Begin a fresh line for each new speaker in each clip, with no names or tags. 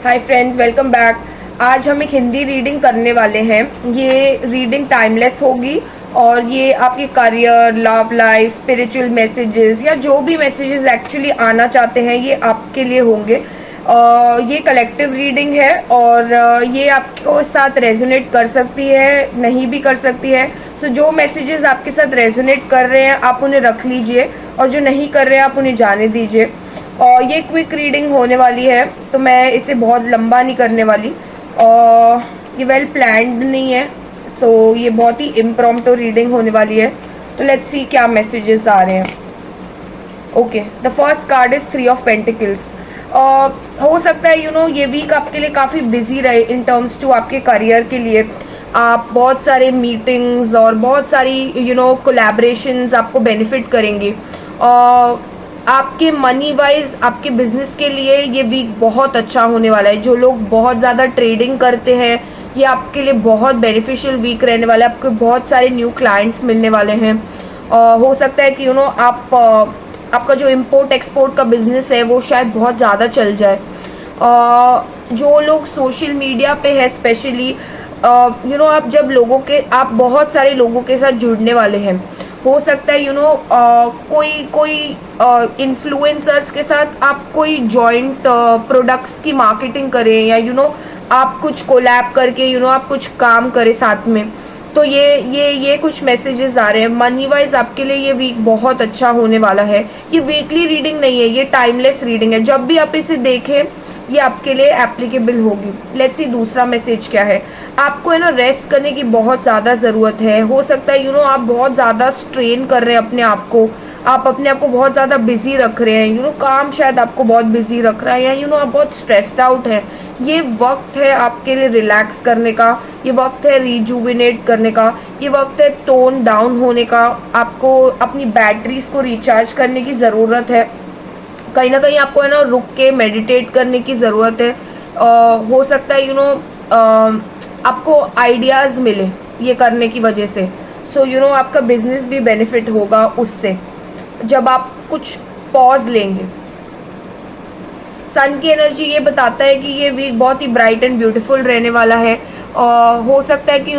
Hi friends, welcome back. आज हम एक हिंदी रीडिंग करने वाले हैं। ये रीडिंग टाइमलेस होगी और ये आपके career, love life, spiritual messages या जो भी मैसेजेस एक्चुअली आना चाहते हैं ये आपके लिए होंगे। ये कलेक्टिव रीडिंग है और ये आपको साथ रेजोनेट कर सकती है, नहीं भी कर सकती है। सो जो मैसेजेस आपके साथ रेजोनेट कर रहे हैं आप उन्हें रख लीजिए और जो नहीं कर रहे हैं आप उन्हें जाने दीजिए। और ये क्विक रीडिंग होने वाली है तो मैं इसे बहुत लंबा नहीं करने वाली। और ये वेल प्लान्ड नहीं है, सो ये बहुत ही इम्प्रॉम्प्टू रीडिंग होने वाली है। तो लेट्स सी क्या मैसेजेस आ रहे हैं। Okay, the first card is 3 of pentacles. हो सकता है ये वीक आपके लिए काफ़ी बिजी रहे इन टर्म्स टू आपके करियर के लिए। आप बहुत सारे मीटिंग्स और बहुत सारी कोलैबोरेशंस आपको बेनिफिट करेंगे। आपके मनी वाइज आपके बिजनेस के लिए ये वीक बहुत अच्छा होने वाला है। जो लोग बहुत ज़्यादा ट्रेडिंग करते हैं ये आपके लिए बहुत बेनिफिशियल वीक रहने वाला है। आपको बहुत सारे न्यू क्लाइंट्स मिलने वाले हैं। हो सकता है कि आपका जो इम्पोर्ट एक्सपोर्ट का बिजनेस है वो शायद बहुत ज़्यादा चल जाए। जो लोग सोशल मीडिया पे है स्पेशली आप बहुत सारे लोगों के साथ जुड़ने वाले हैं। हो सकता है कोई इन्फ्लुएंसर्स के साथ आप कोई जॉइंट प्रोडक्ट्स की मार्केटिंग करें या आप कुछ कोलैब करके आप कुछ काम करें साथ में। तो ये कुछ मैसेजेस आ रहे हैं। मनी वाइज आपके लिए ये वीक बहुत अच्छा होने वाला है। ये वीकली रीडिंग नहीं है, ये टाइमलेस रीडिंग है। जब भी आप इसे देखें ये आपके लिए एप्लीकेबल होगी। लेट्स सी दूसरा मैसेज क्या है। आपको है ना रेस्ट करने की बहुत ज़्यादा ज़रूरत है। हो सकता है आप बहुत ज़्यादा स्ट्रेन कर रहे हैं अपने आप को। आप अपने आप को बहुत ज़्यादा बिजी रख रहे हैं। काम शायद आपको बहुत बिजी रख रहा है या आप बहुत स्ट्रेस्ड आउट है। ये वक्त है आपके लिए रिलैक्स करने का, ये वक्त है रिजुविनेट करने का, ये वक्त है टोन डाउन होने का। आपको अपनी बैटरीज को रिचार्ज करने की ज़रूरत है। कहीं ना कहीं आपको है ना रुक के मेडिटेट करने की ज़रूरत है। हो सकता है आपको आइडियाज़ मिले ये करने की वजह से। सो आपका बिजनेस भी बेनिफिट होगा उससे जब आप कुछ पॉज लेंगे। सन की एनर्जी ये बताता है कि ये वीक बहुत ही ब्राइट एंड ब्यूटीफुल रहने वाला है। हो सकता है कि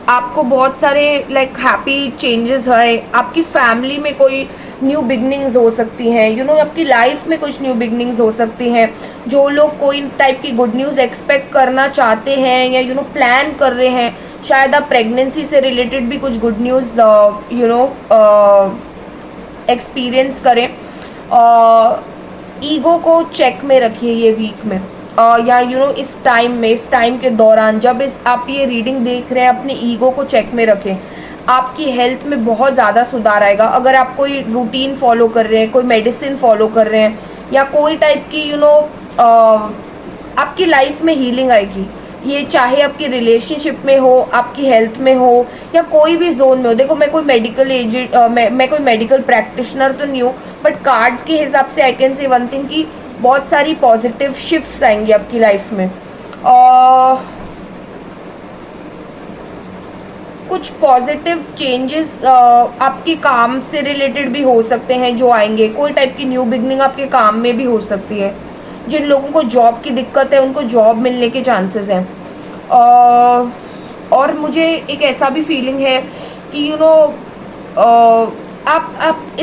आपको बहुत सारे हैप्पी चेंजेस है। आपकी फैमिली में कोई न्यू बिगनिंग्स हो सकती हैं। आपकी लाइफ में कुछ न्यू बिगनिंग्स हो सकती हैं। जो लोग कोई टाइप की गुड न्यूज़ एक्सपेक्ट करना चाहते हैं या प्लान कर रहे हैं, शायद आप प्रेगनेंसी से रिलेटेड भी कुछ गुड न्यूज़ एक्सपीरियंस करें। ईगो को चेक में रखिए ये वीक में। या इस टाइम के दौरान जब आप ये रीडिंग देख रहे हैं अपने ईगो को चेक में रखें। आपकी हेल्थ में बहुत ज़्यादा सुधार आएगा अगर आप कोई रूटीन फॉलो कर रहे हैं, कोई मेडिसिन फॉलो कर रहे हैं या कोई टाइप की आपकी लाइफ में हीलिंग आएगी। ये चाहे आपकी रिलेशनशिप में हो, आपकी हेल्थ में हो या कोई भी जोन में हो। देखो मैं कोई मेडिकल एजेंट मैं कोई मेडिकल प्रैक्टिशनर तो नहीं हूँ, बट कार्ड्स के हिसाब से I can say one thing कि बहुत सारी पॉजिटिव शिफ्ट्स आएंगी आपकी लाइफ में। कुछ पॉजिटिव चेंजेस आपके काम से रिलेटेड भी हो सकते हैं जो आएंगे। कोई टाइप की न्यू बिगनिंग आपके काम में भी हो सकती है। जिन लोगों को जॉब की दिक्कत है उनको जॉब मिलने के चांसेस हैं। और मुझे एक ऐसा भी फीलिंग है कि आप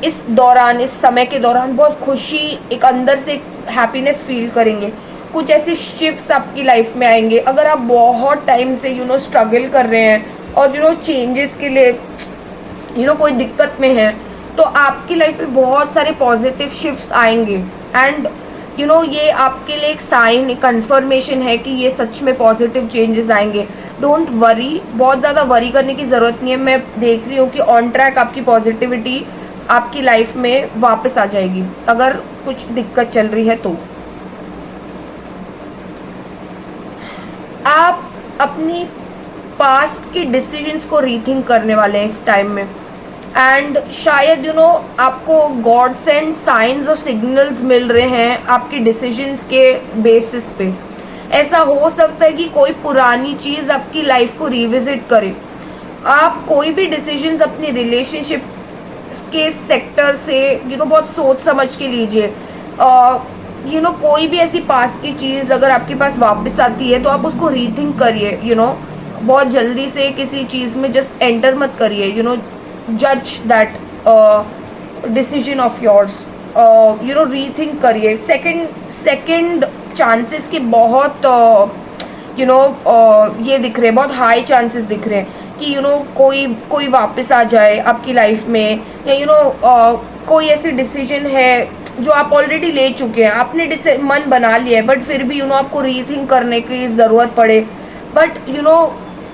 इस दौरान, इस समय के दौरान बहुत खुशी, एक अंदर से हैप्पीनेस फील करेंगे। कुछ ऐसे शिफ्ट्स आपकी लाइफ में आएंगे। अगर आप बहुत टाइम से स्ट्रगल कर रहे हैं और चेंजेस के लिए कोई दिक्कत में है तो आपकी लाइफ में बहुत सारे पॉजिटिव शिफ्ट्स आएंगे। एंड ये आपके लिए एक साइन, एक कंफर्मेशन है कि ये सच में पॉजिटिव चेंजेस आएंगे। डोंट वरी, बहुत ज़्यादा वरी करने की ज़रूरत नहीं है। मैं देख रही हूँ कि ऑन ट्रैक आपकी पॉजिटिविटी आपकी लाइफ में वापस आ जाएगी अगर कुछ दिक्कत चल रही है तो। आप अपनी पास्ट की डिसीजंस को रीथिंक करने वाले हैं इस टाइम में। एंड शायद आपको गॉड सेंड साइंस और सिग्नल्स मिल रहे हैं आपकी डिसीजंस के बेसिस पे। ऐसा हो सकता है कि कोई पुरानी चीज़ आपकी लाइफ को रिविजिट करे। आप कोई भी डिसीजंस अपनी रिलेशनशिप के सेक्टर से बहुत सोच समझ के लीजिए। कोई भी ऐसी पास की चीज अगर आपके पास वापस आती है तो आप उसको रीथिंक करिए। बहुत जल्दी से किसी चीज में जस्ट एंटर मत करिए। जज that decision of yours. Rethink करिए। सेकंड सेकंड चांसेस के बहुत ये दिख रहे हैं, बहुत हाई चांसेस दिख रहे हैं कि कोई कोई वापस आ जाए आपकी लाइफ में, या कोई ऐसी डिसीजन है जो आप ऑलरेडी ले चुके हैं, आपने मन बना लिया है, बट फिर भी आपको रीथिंक करने की ज़रूरत पड़े। But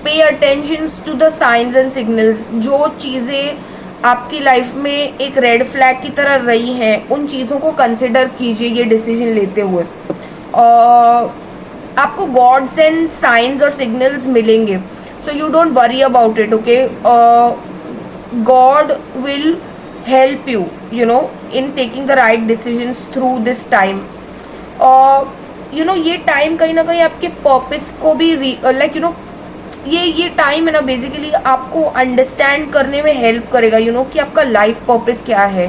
pay attention to the signs and signals. जो चीज़ें आपकी लाइफ में एक रेड फ्लैग की तरह रही हैं, उन चीज़ों को कंसिडर कीजिए ये डिसीजन लेते हुए। आपको गॉड्स एंड साइंस और सिग्नल्स मिलेंगे, so you don't worry about it, okay. God will help you in taking the right decisions through this time। ये टाइम कहीं ना कहीं आपके पर्पस को भी ये टाइम है ना, बेसिकली आपको अंडरस्टैंड करने में हेल्प करेगा कि आपका लाइफ पर्पस क्या है,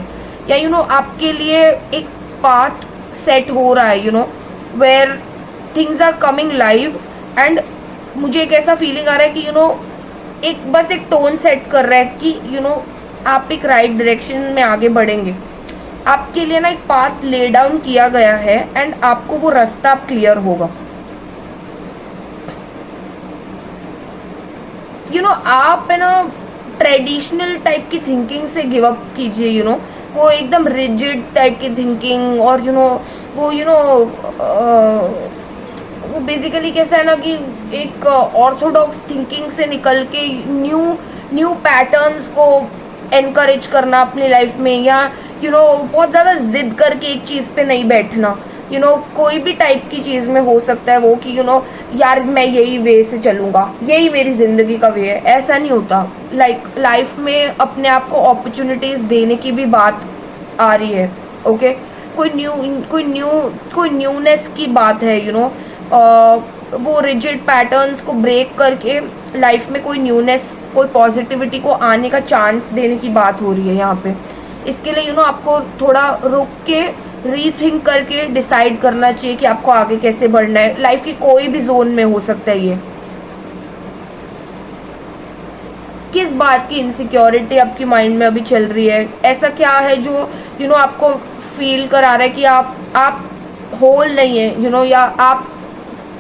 या आपके लिए एक पाथ सेट हो रहा है where things are coming live. And मुझे एक ऐसा फीलिंग आ रहा है कि एक बस एक टोन सेट कर रहा है कि आप एक राइट डायरेक्शन में आगे बढ़ेंगे। आपके लिए ना एक पाथ ले डाउन किया गया है एंड आपको वो रास्ता क्लियर होगा। आप है ना ट्रेडिशनल टाइप की थिंकिंग से गिव अप कीजिए। वो एकदम रिजिड टाइप की थिंकिंग, और वो बेसिकली कैसा है ना कि एक ऑर्थोडॉक्स थिंकिंग से निकल के न्यू पैटर्न्स को एनकरेज करना अपनी लाइफ में, या बहुत ज़्यादा जिद करके एक चीज़ पे नहीं बैठना। कोई भी टाइप की चीज़ में हो सकता है वो कि यार मैं यही वे से चलूँगा, यही मेरी ज़िंदगी का वे है, ऐसा नहीं होता। लाइफ में अपने आप को अपॉर्चुनिटीज़ देने की भी बात आ रही है, ओके। कोई न्यूनेस की बात है, वो रिजिड पैटर्न्स को ब्रेक करके लाइफ में कोई न्यूनेस, कोई पॉजिटिविटी को आने का चांस देने की बात हो रही है यहाँ पे। इसके लिए आपको थोड़ा रुक के रीथिंक करके डिसाइड करना चाहिए कि आपको आगे कैसे बढ़ना है। लाइफ की कोई भी जोन में हो सकता है ये। किस बात की इनसिक्योरिटी आपकी माइंड में अभी चल रही है? ऐसा क्या है जो आपको फील करा रहा है कि आप होल नहीं है, या आप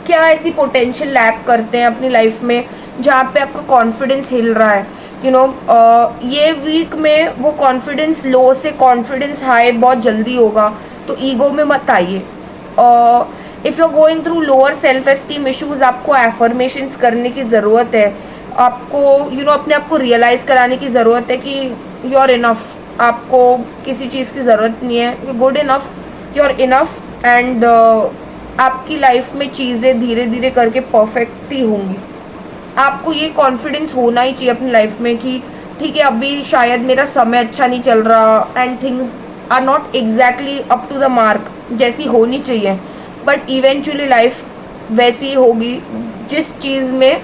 क्या ऐसी पोटेंशियल लैक करते हैं अपनी लाइफ में जहाँ पे आपका कॉन्फिडेंस हिल रहा है? ये वीक में वो कॉन्फिडेंस लो से कॉन्फिडेंस हाई बहुत जल्दी होगा, तो ईगो में मत आइए। If you are going through lower self esteem issues, आपको एफर्मेशंस करने की ज़रूरत है। आपको अपने आप को रियलाइज़ कराने की ज़रूरत है कि यू आर इनफ। आपको किसी चीज़ की ज़रूरत नहीं है, you good enough, you are enough. And आपकी लाइफ में चीज़ें धीरे धीरे करके परफेक्ट ही होंगी। आपको ये कॉन्फिडेंस होना ही चाहिए अपनी लाइफ में कि ठीक है, अभी शायद मेरा समय अच्छा नहीं चल रहा and things are not exactly up to the mark जैसी होनी चाहिए, बट इवेंचुअली लाइफ वैसी होगी जिस चीज़ में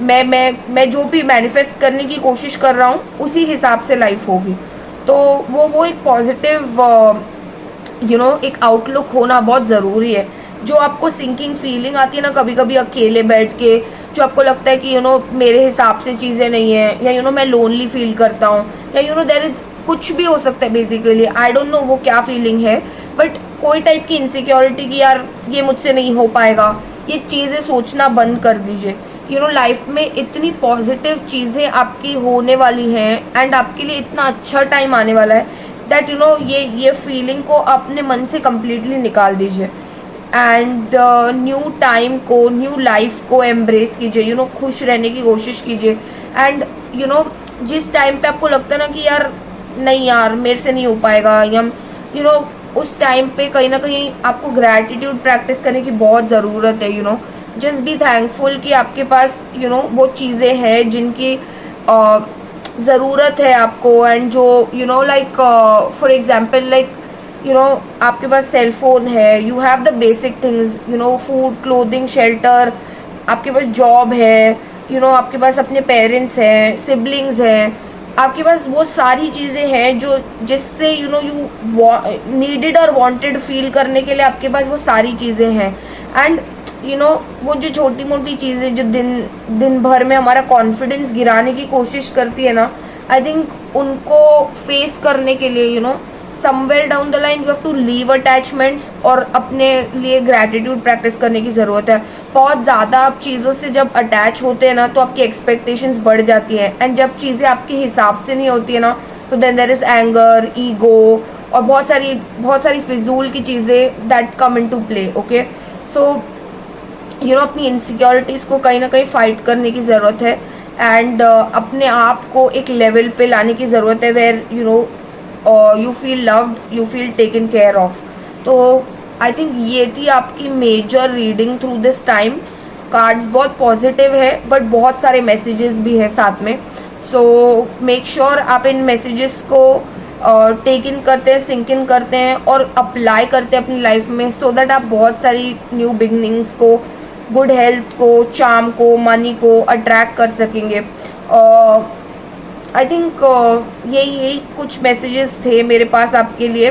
मैं जो भी मैनिफेस्ट करने की कोशिश कर रहा हूँ उसी हिसाब से लाइफ होगी। तो वो एक पॉजिटिव एक आउटलुक होना बहुत ज़रूरी है। जो आपको सिंकिंग फीलिंग आती है ना कभी कभी अकेले बैठ के, जो आपको लगता है कि मेरे हिसाब से चीज़ें नहीं है, या मैं लोनली फील करता हूँ, या देयर इज कुछ भी हो सकता है बेसिकली, आई डोंट नो वो क्या फीलिंग है, बट कोई टाइप की इनसिक्योरिटी की यार ये मुझसे नहीं हो पाएगा, ये चीज़ें सोचना बंद कर दीजिए। लाइफ में इतनी पॉजिटिव चीज़ें आपकी होने वाली हैं एंड आपके लिए इतना अच्छा टाइम आने वाला है दैट ये फीलिंग को अपने मन से कम्प्लीटली निकाल दीजिए एंड न्यू टाइम को, न्यू लाइफ को एम्ब्रेस कीजिए। खुश रहने की कोशिश कीजिए। एंड जिस टाइम पे आपको लगता है ना कि यार नहीं यार मेरे से नहीं हो पाएगा, या उस टाइम पे कहीं ना कहीं आपको ग्रैटिट्यूड प्रैक्टिस करने की बहुत ज़रूरत है। जस्ट बी थैंकफुल कि आपके पास वो चीज़ें हैं जिनकी ज़रूरत है आपको, एंड जो लाइक फॉर एग्जाम्पल लाइक आपके पास सेल फोन है, you have the basic things, food, clothing, shelter, आपके पास जॉब है, आपके पास अपने पेरेंट्स हैं, सिबलिंग्स हैं, आपके पास वो सारी चीज़ें हैं जो जिससे यू नीडेड और वांटेड फील करने के लिए आपके पास वो सारी चीज़ें हैं। एंड वो जो छोटी मोटी चीज़ें जो दिन दिन भर में हमारा कॉन्फिडेंस गिराने की कोशिश करती है ना, आई थिंक उनको फेस करने के लिए somewhere down the line you have to leave attachments और अपने लिए ग्रैटिट्यूड प्रैक्टिस करने की ज़रूरत है। बहुत ज़्यादा आप चीज़ों से जब अटैच होते हैं ना तो आपकी एक्सपेक्टेशंस बढ़ जाती हैं, एंड जब चीज़ें आपके हिसाब से नहीं होती है ना तो then there is anger, ego और बहुत सारी फिजूल की चीज़ें that come into play. Okay, so अपनी इनसिक्योरिटीज़ को कहीं ना कहीं फाइट करने की ज़रूरत है, एंड अपने आप को एक लेवल पे लाने की ज़रूरत है where you feel loved, you feel taken care of. तो आई थिंक ये थी आपकी major reading through this time. Cards बहुत पॉजिटिव है बट बहुत सारे मैसेजेस भी है साथ में। सो मेक श्योर आप इन मैसेजेस को टेक इन करते हैं, सिंक इन करते हैं और अप्लाई करते हैं अपनी लाइफ में, सो दैट आप बहुत सारी न्यू बिगनिंग्स को, गुड हेल्थ को, चार्म को, मनी को अट्रैक्ट कर सकेंगे। आई थिंक यही कुछ मैसेजेस थे मेरे पास आपके लिए।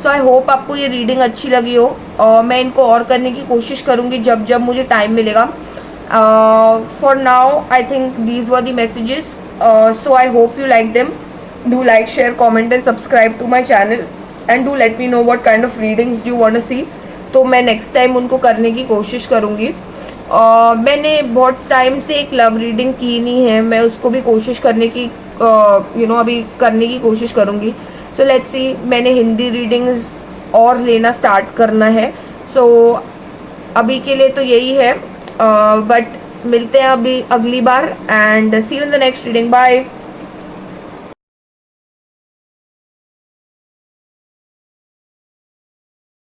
सो आई होप आपको ये रीडिंग अच्छी लगी हो। मैं इनको और करने की कोशिश करूँगी जब जब मुझे टाइम मिलेगा। For now I think these were the messages. So I hope you like them. Do like, share, comment and subscribe to my channel, and do let me know what kind of readings do you want to see. तो मैं next time उनको करने की कोशिश करूँगी। मैंने बहुत time से एक लव रीडिंग की नहीं है, मैं उसको भी कोशिश करने की अभी करने की कोशिश करूँगी। सो लेट्स सी, मैंने हिंदी रीडिंग्स और लेना स्टार्ट करना है। सो अभी के लिए तो यही है, बट मिलते हैं अभी अगली बार, and see you in the next reading. Bye.